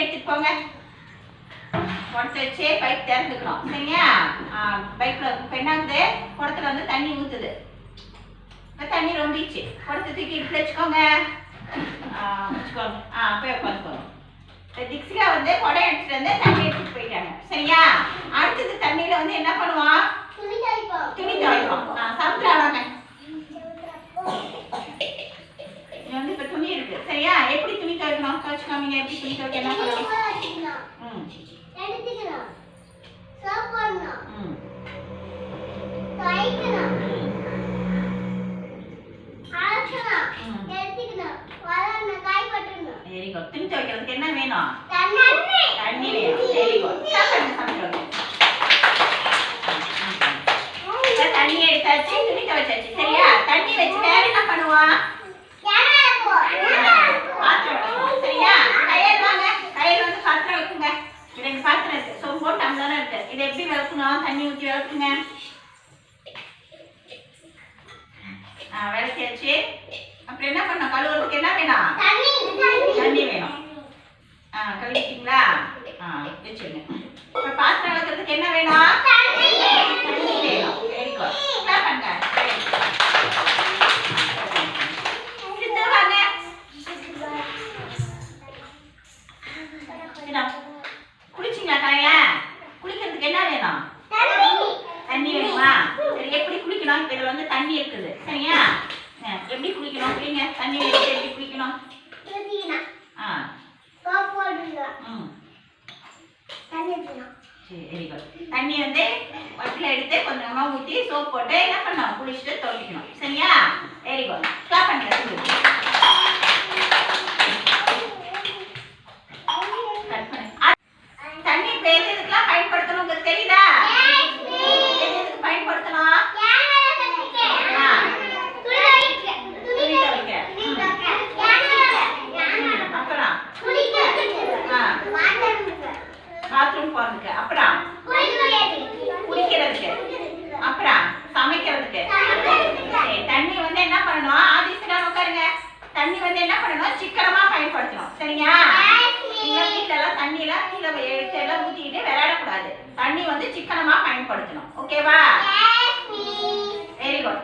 எடுத்துட்டு போங்க. குடத்தை வச்சு பைப் திறந்துக்கணும். சரியா? பைப்ல இப்போ என்னாகுது, குடத்துல வந்து தண்ணி ஊற்றுது. இப்போ தண்ணி ரொம்பிச்சு. குடத்தை தூக்கி இப்படி வச்சுக்கோங்க. வச்சுக்கோங்க. போய் உட்காந்துக்கோங்க. திக்ஸிகா வந்து குடம் எடுத்துட்டு வந்து தண்ணி எடுத்துட்டு போயிட்டாங்க. சரியா? அடுத்தது தண்ணியில வந்து என்ன பண்ணுவான்? துணி துவைப்போம். சாப்பிடலாங்க. இது வந்து இப்போ துணி இருக்கு. சரியா? எப்படி துணி துவைக்கணும்? துவைச்சுக்காமீங்க. எப்படி துணி துவைக்க என்ன பண்ணணும்? Very good. துணி துவைக்கிறதுக்கு என்ன வேணும்? தண்ணி வேணும். Very good. தண்ணி எடுத்தாச்சு, துணி துவைச்சாச்சு. சரியா? தண்ணி வச்சு வேற என்ன பண்ணுவான்? பாத்திரம். சரியா? கயல் வாங்க. கயல் வந்து பாத்திரம் வைக்குங்க. 2 பாத்திரம் இருக்கு. சோம்பு டம்ளர் இருக்கு. இதை எப்படி விளக்கணும்? தண்ணி ஊற்றி விளக்குங்க. விளக்கியாச்சு. அப்புறம் என்ன பண்ணணும்? கழுவுறதுக்கு என்ன வேணும்? தண்ணி வேணும். கழுவிட்டீங்களா? வச்சுருங்க. இப்போ பாத்திரம் விளக்குறதுக்கு என்ன வேணும்? தண்ணி வேணும். Very good. என்ன பண்ணுங்க? குளிச்சிங்களா? காலையில குளிக்கிறதுக்கு என்ன வேணும்? தண்ணி வேணுமா? சரி, எப்படி குளிக்கணும்? இப்போ இதில் வந்து தண்ணி இருக்குது. சரியா? எப்படி குளிக்கணும்? குளிங்க. தண்ணி எடுத்து எப்படி குளிக்கணும்? சரி, வெரி குட். தண்ணி வந்து வட்டில் எடுத்து கொஞ்சமாக ஊற்றி சோப் போட்டு என்ன பண்ணணும்? குளிச்சுட்டு துவைக்கணும். சரியா? Very good. கிளாப் பண்ணுங்க. தண்ணி இப்போ எதுக்கெல்லாம் பயன்படுத்தணும் உங்களுக்கு தெரியுதா? எதுக்கு பயன்படுத்தணும்? துணி துவைக்க. அப்புறம் பாத்ரூம் போறதுக்கு. அப்புறம் குளிக்கிறதுக்கு. அப்புறம் சமைக்கிறதுக்கு. தண்ணி வந்து என்ன பண்ணணும்? ஆதிசிலாம் உட்காருங்க. தண்ணி வந்து என்ன பண்ணணும்? சிக்கனமா பயன்படுத்தணும். சரியா? வீட்டிலலாம் தண்ணியெல்லாம் கீழே எடுத்து எல்லாம் ஊற்றிக்கிட்டு விளையாடக்கூடாது. தண்ணி வந்து சிக்கனமா பயன்படுத்தணும். ஓகேவா? Very good.